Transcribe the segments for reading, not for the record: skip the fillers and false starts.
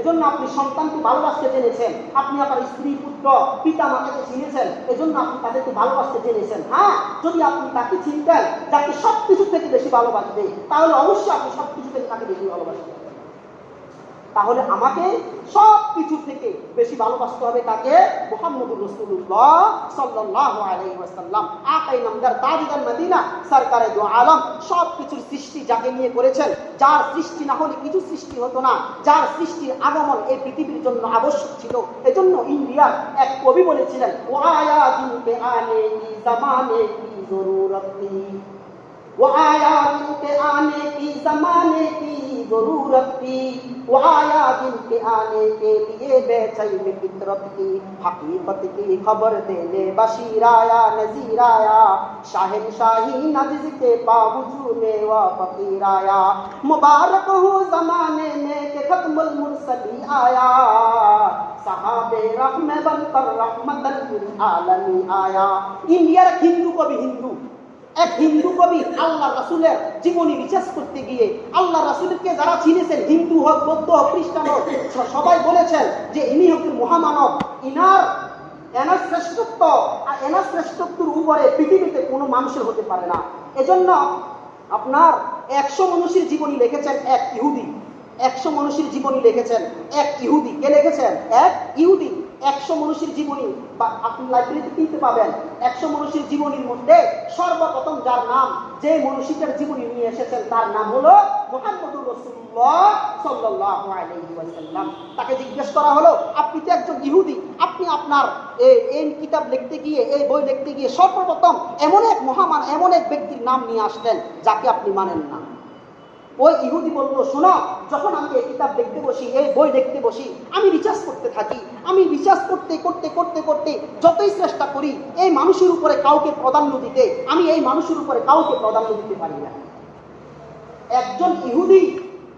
এজন্য আপনি সন্তানকে ভালোবাসতে জেনেছেন, আপনি আপনার স্ত্রী, পুত্র, পিতা মাতাকে চিনেছেন, এজন্য আপনি তাদেরকে ভালোবাসতে জেনেছেন। হ্যাঁ, যদি আপনি তাকে চিনতেন যাকে সবকিছু থেকে বেশি ভালোবাসবে, তাহলে অবশ্যই আপনি সবকিছু থেকে তাকে বেশি ভালোবাসবেন। তাহলে আমাকে সব কিছু থেকে বেশি ভালোবাসতে হবে তাকে, মুহাম্মদুর রাসূলুল্লাহ সাল্লাল্লাহু আলাইহি ওয়াসাল্লাম, আকাই নামদার তাজদার মদিনা, সরকারে দু আলম, সব কিছুর সৃষ্টি যাকে নিয়ে করেছেন, যার সৃষ্টি না হলে কিছু সৃষ্টি হতো না, যার সৃষ্টির আগমন এই পৃথিবীর জন্য আবশ্যক ছিল। এজন্য ইন্ডিয়ার এক কবি বলেছিলেন, ওয়া আয়াতিন কে আনে কি জামানে কি জরুরত থি, वो आया जिनके आने की जमाने की जरूरत थी, वो आया जिनके आने के लिए बेचैन फितरत की, हकीकत की खबर देने बशीर आया नजीर आया, शाहनशाही नज़्ज़ के बावजूद में वह फकीर आया, मुबारक हो जमाने में के खत्मुल मुरसली आया, सहाबे रहमे बनकर रहमतन लिल आलमीन आया। इंडियार हिंदू को भी हिंदू, এক হিন্দু কবি আল্লাহ রাসূলের জীবনী রিসার্চ করতে গিয়ে আল্লাহ রাসূলকে যারা চিনেছেন, হিন্দু হোক, বৌদ্ধ হোক, খ্রিস্টান হোক, সবাই বলেছেন যে ইনি হচ্ছেন মহামানব, এনার শ্রেষ্ঠত্বের উপরে পৃথিবীতে কোনো মানুষের হতে পারে না। এজন্য আপনার 100 মানুষের জীবনী লিখেছেন এক ইহুদি, 100 মানুষের জীবনী লিখেছেন এক ইহুদি। কে লিখেছেন? এক ইহুদি। 100 মানুষের জীবনী বা আপনি লাইব্রেরিতে কিনতে পাবেন। 100 মানুষের জীবনীর মধ্যে সর্বপ্রথম যার নাম, যে মনীষীটার জীবনী নিয়ে এসেছেন, তার নাম হলো মুহাম্মদুর রাসূলুল্লাহ সাল্লাল্লাহু আলাইহি ওয়াসাল্লাম। তাকে জিজ্ঞেস করা হলো, আপনি তো একজন ইহুদি, আপনি আপনার এই কিতাব লিখতে গিয়ে, এই বই লিখতে গিয়ে সর্বপ্রথম এমন এক মহামান, এমন এক ব্যক্তির নাম নিয়ে আসলেন যাকে আপনি মানেন না। ওই ইহুদি বলল, শোনো, যখন আমি এই কিতাব দেখতে বসি, এই বই দেখতে বসি, আমি রিসার্চ করতে থাকি। আমি রিসার্চ করতে করতে করতে করতে যতই চেষ্টা করি এই মানুষের উপরে কাউকে প্রাধান্য দিতে, আমি এই মানুষের উপরে কাউকে প্রাধান্য দিতে পারি না। একজন ইহুদি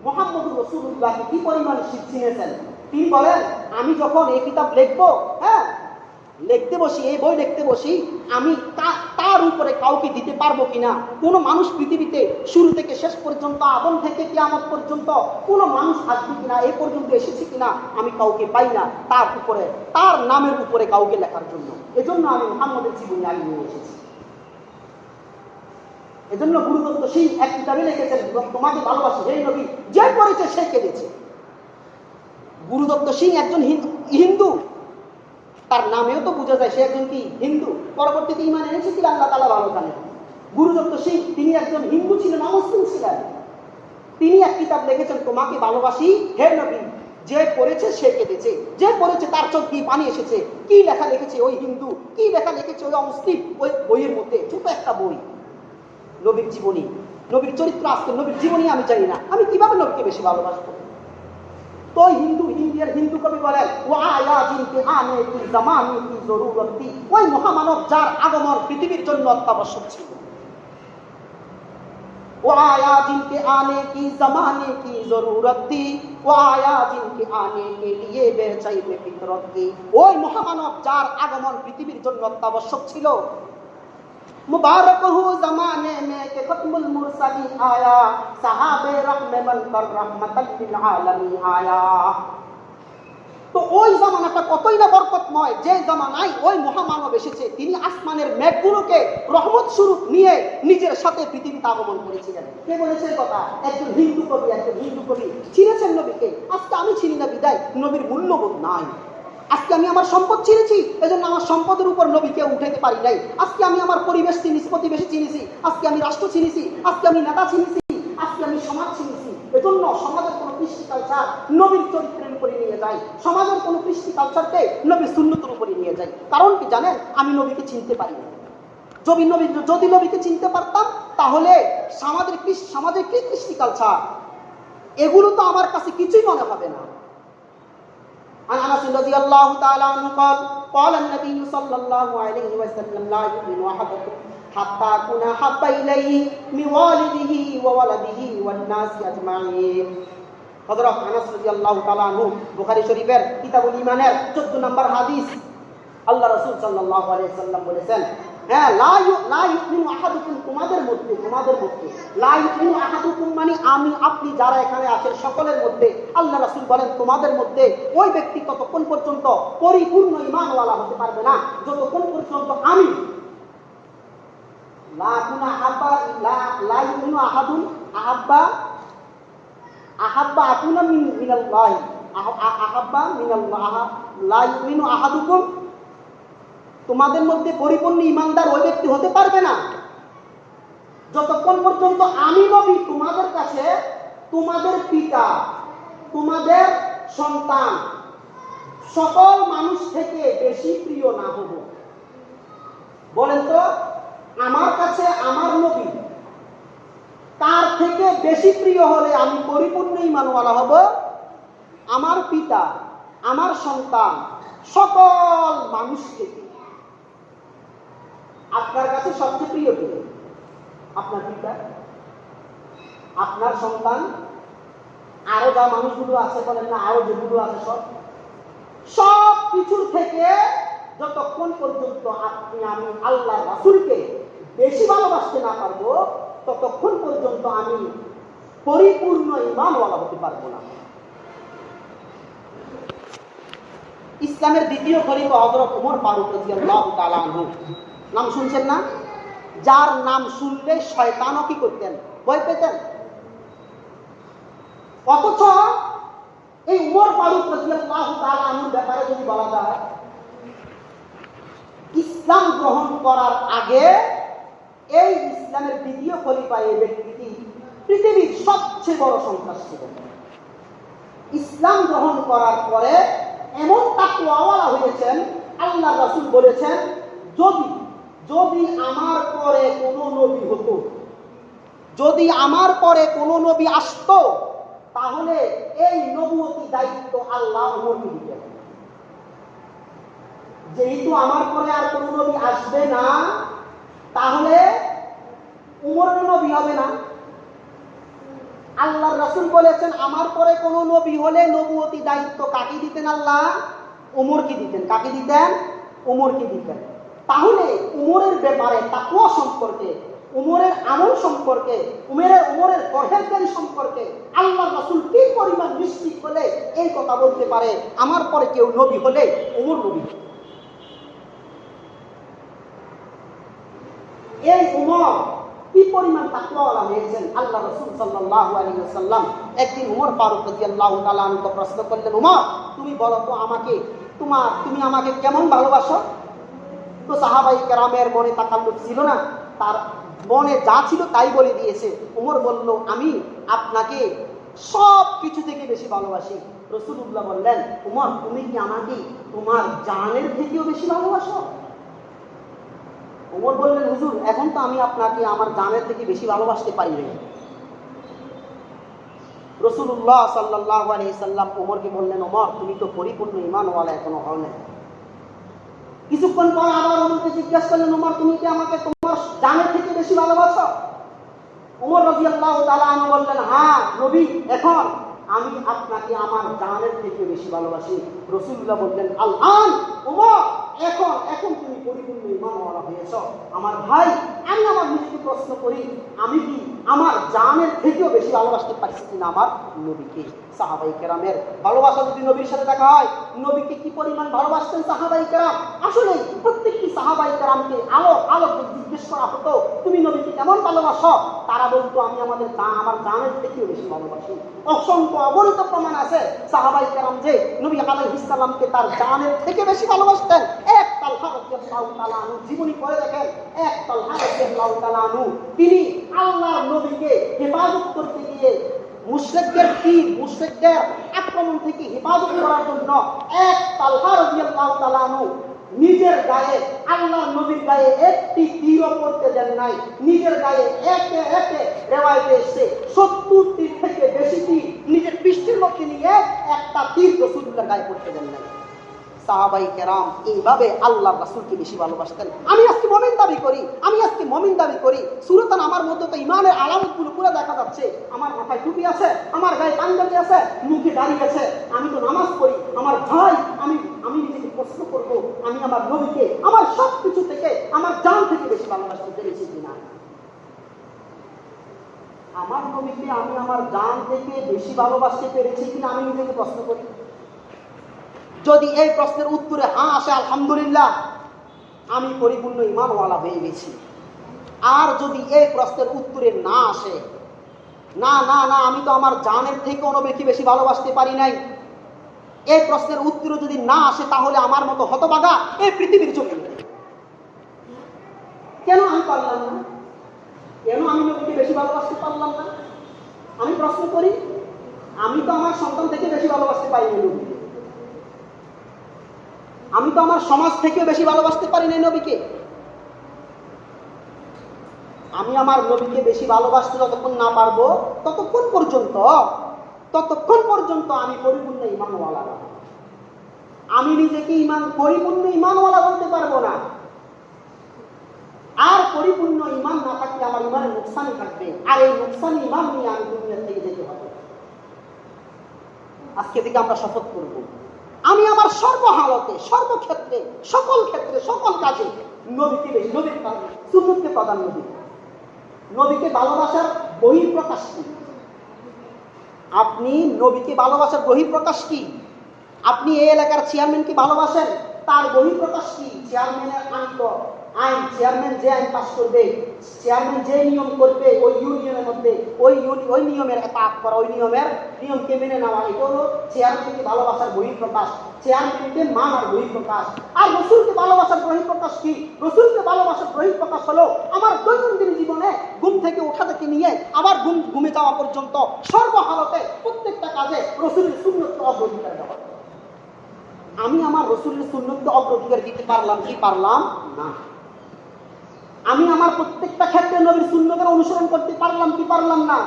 মুহাম্মদুর রাসূলুল্লাহকে কি পরিমাণ চিনেছেন? তিনি বলেন, আমি যখন এই কিতাব লিখবো, লিখতে বসি, এই বই লিখতে বসি, আমি তার উপরে কাউকে দিতে পারবো কিনা। কোনো মানুষ পৃথিবীতে শুরু থেকে শেষ পর্যন্ত, আদম থেকে কিয়ামত পর্যন্ত কোনো মানুষ আসবে কিনা, এই পর্যন্ত এসেছে কিনা, আমি কাউকে পাই না তার উপরে, তার নামের উপরে কাউকে লেখার জন্য। এজন্য আমি মুহাম্মদের জীবনী আগে নিয়ে এসেছি। এজন্য গুরুদত্ত সিং এক কিতাবে লিখেছেন, তোমাকে ভালোবাসি হে নবী, যে পড়েছে সে কেঁদেছে। গুরুদত্ত সিং একজন হিন্দু, তার নামেও তো বোঝা যায় সে একজন কি হিন্দু। পরবর্তীতে ঈমান এনেছে কি আল্লাহ তাআলা ভালো জানেন। গুরুদত্ত সিং তিনি একজন হিন্দু ছিলেন, অমুসলিম ছিলেন। তিনি এক কিতাব লিখেছেন, তোমাকে ভালোবাসি হে নবী, যে পড়েছে সে কেঁদেছে, যে পড়েছে তার চোখ দিয়ে পানি এসেছে। কি লেখা লিখেছে ওই হিন্দু, কি লেখা লিখেছে ওই অমুসলিম, ওই বইয়ের মধ্যে ছোট একটা বই, নবীর জীবনী, নবীর চরিত্র। আজকে নবীর জীবনী আমি জানি না, আমি কিভাবে নবীকে বেশি ভালোবাসবো? তো ইন্ডিয়ার হিন্দু কবি বলেন, ও আয়া জিনকে আনে কি জামানে কি জরুরত থি, ওই মহামানব যার আগমন পৃথিবীর জন্য অত্যাবশ্যক ছিল। ও আয়া জিনকে আনে কি জামানে কি জরুরত থি, ও আয়া জিনকে আনে কে লিয়ে বেচাইনে ফিতরত কি, ওই মহামানব যার আগমন পৃথিবীর জন্য অত্যাবশ্যক ছিল। मुबारक हो जमाने में के खत्मुल मुरसली आया, सहाबे रहमे बनकर रहमतल लिल आलमीन आया। তো ওই জামানাটা কতই না বরকতময়, যে জামানায় ওই মহামানব এসেছে, তিনি আসমানের মেঘগুলোকে রহমত স্বরূপ নিয়ে নিজের সাথে পৃথিবীতে আগমন করেছিলেন। কে বলেছে এই কথা? একজন হিন্দু কবি, একজন হিন্দু কবি চিনেছেন নবীকে। আজকে আমি চিনি না বিদায় নবীর মূল্যবোধ নাই। আজকে আমি আমার সম্পদ চিনেছি, এজন্য আমার সম্পদের উপর নবীকে উঠাইতে পারি নাই। আজকে আমি আমার পরিবেশ চিনেছি, প্রতিবেশী চিনেছি, আজকে আমি রাষ্ট্র চিনেছি, আজকে আমি নেতা চিনেছি, আজকে আমি সমাজ চিনেছি। এজন্য সমাজের কোনো কৃষ্টি কালচার নবীর চরিত্রের উপরে নিয়ে যায়, সমাজের কোনো কৃষ্টি কালচারকে নবীর সুন্নতের উপরে নিয়ে যায়। কারণ কি জানেন? আমি নবীকে চিনতে পারি না। যদি নবীকে চিনতে পারতাম তাহলে সমাজের কি কৃষ্টি কালচার, এগুলো তো আমার কাছে কিছুই মনে হবে না। عن انس رضي الله تعالى عنه قال قال النبي صلى الله عليه وسلم لا يؤمن احدكم حتى اكون احب اليه من والده وولده والناس اجمعين। হযরত আনাস রাদিয়াল্লাহু তাআলা আনহু বুখারী শরীফের কিতাবুল ঈমানের 14 নম্বর হাদিস, আল্লাহ রাসূল সাল্লাল্লাহু আলাইহি ওয়াসাল্লাম বলেছেন, হ্যাঁ, লা ইউমিনু আহাদুকুম, তোমাদের মধ্যে লা ইউমিনু আহাদুকুম মানে আমি আপনি যারা এখানে আছেন সকলের মধ্যে, আল্লাহ রাসূল বলেন তোমাদের মধ্যে ওই ব্যক্তি ততক্ষণ পর্যন্ত পরিপূর্ণ ঈমানওয়ালা হতে পারবে না যতক্ষণ পর্যন্ত আমি লা কুনা আহাব্বা লা ইউমিনু আহাদুন আহাব্বা আকুনা মিনাল্লাহ আহাব্বা মিনাল্লাহ লা ইউমিনু আহাদুকুম, তোমাদের মধ্যে পরিপূর্ণ ঈমানদার ওই ব্যক্তি হতে পারবে না যতক্ষণ পর্যন্ত আমি নবী তোমাদের কাছে তোমাদের পিতা, তোমাদের সন্তান, সকল মানুষ থেকে বেশি প্রিয় না হব। বলেন তো, আমার কাছে আমার নবী তার থেকে বেশি প্রিয় হলে আমি পরিপূর্ণ ঈমানওয়ালা হব? আমার পিতা, আমার সন্তান, সকল মানুষ থেকে। আপনার কাছে সবচেয়ে প্রিয় কে? আপনার পিতা, আপনার সন্তান, আরো যা মানুষগুলো আছে বলেন না, আরো যেগুলো আছে সব কিছুর থেকে যতক্ষণ পর্যন্ত আপনি আমি আল্লাহ রাসূলকে বেশি ভালোবাসতে না পারবো ততক্ষণ পর্যন্ত আমি পরিপূর্ণ ঈমানওয়ালা হতে পারবো না। ইসলামের দ্বিতীয় খলিফা হযরত ওমর ফারুক রাদিয়াল্লাহু তাআলা আনহু, নাম শুনছেন না? যার নাম শুনলে শয়তানও কি করতেন? ভয় পেতেন। অথচ এই ওমর ফারুক রাদিয়াল্লাহু তাআলা আনহুর ব্যাপারে যদি বলা যায়, ইসলাম গ্রহণ করার আগে এই ইসলামের দ্বিতীয় খলিফা এই ব্যক্তিটি পৃথিবীর সবচেয়ে বড় সন্ত্রাস ছিলেন। ইসলাম গ্রহণ করার পরে এমন তাকওয়াওয়ালা হয়েছেন, আল্লাহ রাসূল বলেছেন যদি আমার পরে কোনো নবী হতো, যদি আমার পরে কোনো নবী আসতো, তাহলে এই নবুয়তি দায়িত্ব আল্লাহ ওমরকে দিতেন। যেহেতু আমার পরে আর কোনো নবী আসবে না, তাহলে উমরের নবী হবে না। আল্লাহ রাসূল বলেছেন আমার পরে কোনো নবী হলে নবুয়তি দায়িত্ব কাকে দিতেন? আল্লাহ ওমরকে দিতেন। কাকে দিতেন? ওমরকে দিতেন। তাহলে উমরের ব্যাপারে তাকওয়া সম্পর্কে, উমরের আমল সম্পর্কে, উমরের পরহেজগারি সম্পর্কে আল্লাহ রাসূল কি পরিমাণ নিশ্চিত হলে এই কথা বলতে পারে আমার পরে কেউ নবী হলে উমর নবী। এই উমর কি পরিমাণ তাকওয়াওয়ালা হয়েছেন। আল্লাহ রাসূল সাল্লাল্লাহু আলাইহি ওয়াসাল্লাম একদিন ওমর ফারুক রাদিয়াল্লাহু তাআলা আনহু প্রশ্ন করলেন, ওমর তুমি বলো তো আমাকে, তুমি আমাকে কেমন ভালোবাসো? তো সাহাবায়ে কেরামের মনে তাকাল্লুফ ছিল না, তার মনে যা ছিল তাই বলে দিয়েছে। ওমর বলল, আমি আপনাকে সব কিছু থেকে বেশি ভালোবাসি। রাসূলুল্লাহ বললেন, ওমর তুমি কি আমাকে তোমার জানের থেকেও বেশি ভালোবাসো? ওমর বললেন, হুজুর এখন তো আমি আপনাকে আমার জানের থেকে বেশি ভালোবাসতে পারি না। রাসূলুল্লাহ সাল্লাল্লাহু আলাইহি সাল্লাম ওমরকে বললেন, ওমর তুমি তো পরিপূর্ণ ঈমানওয়ালা এখনো হও না। কিছুক্ষণ পর আবার ওমরকে জিজ্ঞাসা করলেন, ওমর তুমি কি আমাকে তোমার জানের থেকে বেশি ভালোবাসো? ওমর রাদিয়াল্লাহু তাআলা আনহু বললেন, হ্যাঁ নবী, এখন আমি আপনাকে আমার জানের থেকে বেশি ভালোবাসি। রাসূলুল্লাহ বললেন, আল-আন ওমর, এখন তুমি পরিপূর্ণ ঈমানওয়ালা হয়েছো। আমার ভাই, আমি আমার নিজেকে প্রশ্ন করি, আমি কি আমার জানের থেকেও বেশি ভালোবাসতে পারছি কিনা আমার নবীকে? সাহাবায়ে কেরামের ভালোবাসা যদি নবীর সাথে দেখা হয়, নবীকে কি পরিমাণ ভালোবাসতেন সাহাবায়ে কেরাম। আসলে প্রত্যেকটি সাহাবায়ে কেরামকে আলো জিজ্ঞেস করা হতো, তুমি নবীকে কেমন ভালোবাসো? তারা বলতো, আমি আমার জানের থেকেও বেশি ভালোবাসি। অসংখ্য অগণিত প্রমাণ আছে সাহাবায়ে কেরাম যে নবী আলাইহিস সালামকে তার জানের থেকে বেশি ভালোবাসতেন। এক তালহা রাদিয়াল্লাহু তাআলা আনহু জীবনী পড়ে দেখেন, এক তালহা রাদিয়াল্লাহু তাআলা আনহু তিনি আল্লাহর নবীকে হেফাজত করতে গিয়ে মুশরিকদের আক্রমণ থেকে হেফাজত করার জন্য এক তালহা রাদিয়াল্লাহু তাআলা আনহু নিজের গায়ে, আল্লাহর নবীর গায়ে একটি তীরও পড়তে দেন নাই। নিজের গায়ে একে একে রিওয়ায়াতে এসেছে 70 তীর থেকে বেশি তীর নিজের পৃষ্ঠের মধ্যে নিয়ে একটা তীর রাসূলুল্লাহ গায়ে পড়তে দেন নাই। সাহাবায়ে কেরাম এইভাবে আল্লাহর রাসূলকে বেশি ভালোবাসতেন। আমি আজকে মুমিন দাবি করি, সুরতান আমার মধ্যে তো ঈমানের আলামতগুলো পুরো দেখা যাচ্ছে। আমার মাথায় টুপি আছে, আমার গায়ে পাঞ্জাবি আছে, মুখে দাড়ি আছে, আমি তো নামাজ পড়ি। আমার ভাই, আমি নিজেকে প্রশ্ন করব, আমি আমার নবীকে আমার সব কিছু থেকে, আমার জান থেকে ভালোবাসতে পেরেছি কিনা? আমার নবীকে আমি আমার জান থেকে বেশি ভালোবাসতে পেরেছি কিনা আমি নিজেকে প্রশ্ন করি। যদি এই প্রশ্নের উত্তরে হ্যাঁ আসে, আলহামদুলিল্লাহ, আমি পরিপূর্ণ ঈমানওয়ালা হয়ে গেছি। আর যদি এই প্রশ্নের উত্তরে না আসে, না না না, আমি তো আমার জানের থেকে অনেক বেশি ভালোবাসতে পারি নাই, এই প্রশ্নের উত্তর যদি না আসে, তাহলে আমার মতো হতভাগা এই পৃথিবীর জমিনে কেন আমি পারলাম না? কেন আমি নবীকে বেশি ভালোবাসতে পারলাম না? আমি প্রশ্ন করি, আমি তো আমার সন্তান থেকে বেশি ভালোবাসতে পারি না নবীকে, আমি তো আমার সমাজ থেকে বেশি ভালোবাসতে পারি না নবীকে। আমি আমার নবীকে বেশি ভালোবাসতে যতক্ষণ না পারবো, ততক্ষণ পর্যন্ত আমি পরিপূর্ণ ঈমানওয়ালা না। আমি নিজেকে পরিপূর্ণ ঈমানওয়ালা বলতে পারবো না। আর পরিপূর্ণ ঈমান না থাকলে আমার ঈমানের নুকসানই থাকবে, আর এই নুকসানি ঈমান নিয়ে আমি দুনিয়া থেকে যেতে হবে। আজকে থেকে আমরা শপথ করব, আমি আমার সর্বহালতে, সর্বক্ষেত্রে, সকল ক্ষেত্রে, সকল কাজে নবীকে বেশি, নবীর সুন্নতকে প্রাধান্য দিব। নবীকে ভালোবাসার বহিঃপ্রকাশ কি? আপনি নবীকে ভালোবাসার বহিঃপ্রকাশ কি? আপনি এই এলাকার চেয়ারম্যানকে ভালোবাসেন, তার বহিঃপ্রকাশ কি? চেয়ারম্যানের আইন, চেয়ারম্যান যে আইন পাস করবে, চেয়ারম্যান যে নিয়ম করবে, ওই ইউনিয়নের মধ্যে ওই নিয়মের এতাত করা, ওই নিয়মকে মেনে নেওয়া, এটা হলো চেয়ারম্যানকে ভালোবাসার বহিঃপ্রকাশ, চেয়ারম্যানকে মানার বহিঃপ্রকাশ। আর রসুলকে ভালোবাসার বহিঃপ্রকাশ কি? রসুলকে ভালোবাসার বহিঃপ্রকাশ হলো আমার দৈনন্দিন জীবনে ঘুম থেকে ওঠা থেকে নিয়ে আবার ঘুমে যাওয়া পর্যন্ত সর্বহালতে প্রত্যেকটা কাজে রসুলের সুন্নতকে অগ্রাধিকার দেওয়া। আমি আমার রসুলের সুন্নতকে অগ্রাধিকার দিতে পারলাম কি পারলাম না? আমি আমার প্রত্যেকটা ক্ষেত্রে নবীর সুন্নতের অনুসরণ করতে পারলাম কি পারলাম না?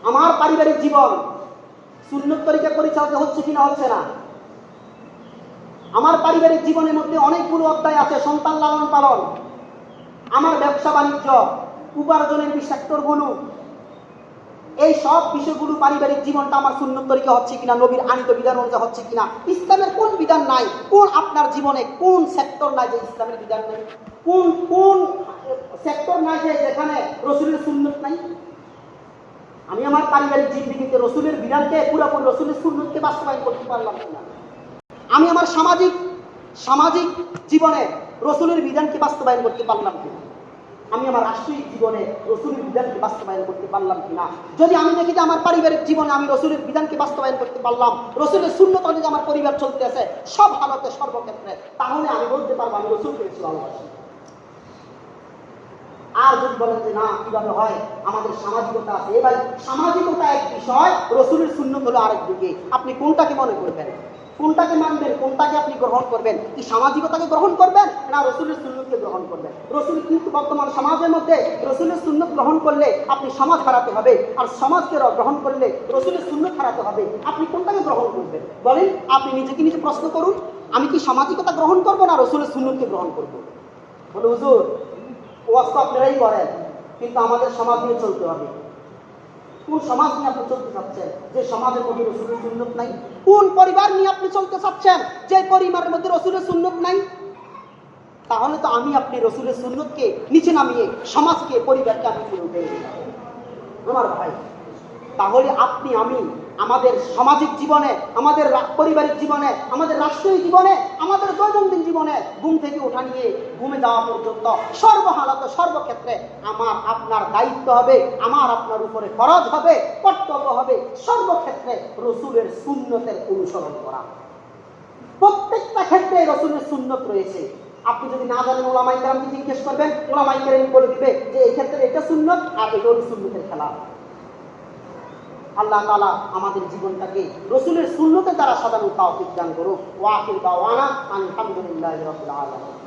আমার পারিবারিক জীবন সুন্নত তরিকা পরিচালিত হচ্ছে কিনা হচ্ছে না? আমার পারিবারিক জীবনের মধ্যে অনেকগুলো অধ্যায় আছে, সন্তান লালন পালন, আমার ব্যবসা বাণিজ্য, উপার্জনের সেক্টরগুলো, এই সব বিষয়গুলো পারিবারিক জীবনটা আমার সুন্নত তরিকা হচ্ছে কিনা, নবীর আনিত বিধান অনুযায়ী হচ্ছে কিনা। ইসলামের কোন বিধান নাই, কোন আপনার জীবনে কোন সেক্টর নাই যে ইসলামের বিধান নাই? কোন সেক্টর নাই যে যেখানে রসুলের সুন্নত নাই? আমি আমার পারিবারিক জীবনীতে রসুলের বিধানকে পুরোপুরি রসুলের সুন্নতকে বাস্তবায়ন করতে পারলাম কিনা? আমি আমার সামাজিক জীবনে রসুলের বিধানকে বাস্তবায়ন করতে পারলাম কিনা? আমি আমার রাষ্ট্রীয় জীবনে রসুলের বিধানকে বাস্তবায়ন করতে পারলাম কিনা? যদি আমি দেখি যে আমার পারিবারিক জীবনে আমি রসুলের বিধানকে বাস্তবায়ন করতে পারলাম, রসুলের সুন্নত অনুযায়ী আমার পরিবার চলতে আছে সব হালতে সর্বক্ষেত্রে, তাহলে আমি বলতে পারবো আমি রসুলকে বেশি ভালোবাসি। আর যদি বলেন যে না, কিভাবে হয়, আমাদের সামাজিকতা আছে, এবার সামাজিকতা এক বিষয়, রসুলের সুন্নত হলো আরেক দিকে। আপনি কোনটাকে মনে করবেন, কোনটাকে মানবেন, কোনটাকে আপনি গ্রহণ করবেন? কি সামাজিকতাকে গ্রহণ করবেন না রসুলের সুন্নতকে গ্রহণ করবেন? রসুল কিন্তু বর্তমান সমাজের মধ্যে রসুলের সুন্নত গ্রহণ করলে আপনি সমাজ হারাতে হবে, আর সমাজকে গ্রহণ করলে রসুলের সুন্নত হারাতে হবে। আপনি কোনটাকে গ্রহণ করবেন বলেন? আপনি নিজেকে নিজে প্রশ্ন করুন, আমি কি সামাজিকতা গ্রহণ করবো না রসুলের সুন্নতকে গ্রহণ করবো? বলে হুজুর, ওয়াজ তো আপনারাই করেন, কিন্তু আমাদের সমাজ নিয়ে চলতে হবে। কোন সমাজ নিয়ে আপনি চলতে চাচ্ছেন যে সমাজের মধ্যে রসুলের সুন্নত নাই? কোন পরিবার নিয়ে আপনি চলতে চাচ্ছেন যে পরিবারের মধ্যে রসুলের সুন্নত নাই? তাহলে তো আমি আপনি রসুলের সুন্নতকে নিচে নামিয়ে সমাজকে, পরিবারকে আমি উপরে উঠে দিলাম। আমার ভাই, তাহলে আপনি আমি আমাদের সামাজিক জীবনে, আমাদের পারিবারিক জীবনে, আমাদের রাষ্ট্রীয় জীবনে, আমাদের দৈনন্দিন জীবনে ঘুম থেকে ওঠা নিয়ে ঘুমে যাওয়া পর্যন্ত সর্বহালতে সর্বক্ষেত্রে আমার আপনার দায়িত্ব হবে, আমার আপনার উপরে ফরজ হবে, কর্তব্য হবে সর্বক্ষেত্রে রসুলের সুন্নতের অনুসরণ করা। প্রত্যেকটা ক্ষেত্রে রসুলের সুন্নত রয়েছে। আপনি যদি না জানেন, ওলামায়ে কেরামকে জিজ্ঞেস করবেন, ওলামায়ে কেরাম বলে দিবে যে এই ক্ষেত্রে এটা সুন্নত আর এটা হলো সুন্নতের খেলা। আল্লাহ তাআলা আমাদের জীবনটাকে রসুলের সুন্নতের দ্বারা সাজানোর তৌফিক দান করুন। ওয়া আখিরু দাওয়ানা আলহামদুলিল্লাহি রাব্বিল আলামিন।